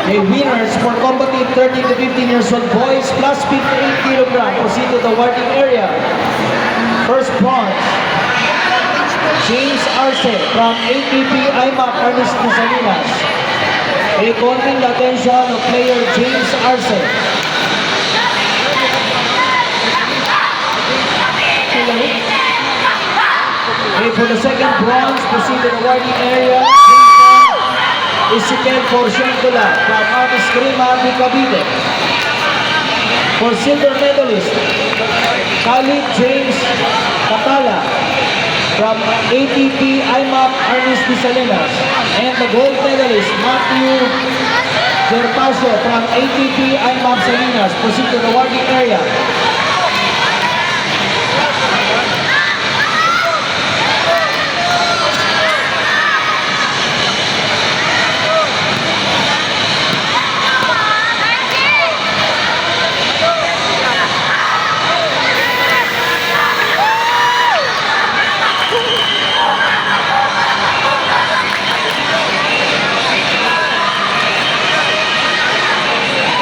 The winners for combative 13 to 15 years old boys plus 58 kg proceed to the awarding area. First bronze, James Arce from ATP IMAC Ernest Salinas. Recalling the attention of player James Arce. Okay, for the second bronze, proceed to the awarding area. Isikel Porcientola from Artis Crema de Cavite. For silver medalist, Khalid James Catala from ATP IMAC Ernest de Salinas. And the gold medalist, Matthew Gerpaso from ATP IMAC Salinas. Proceed to the awarding area.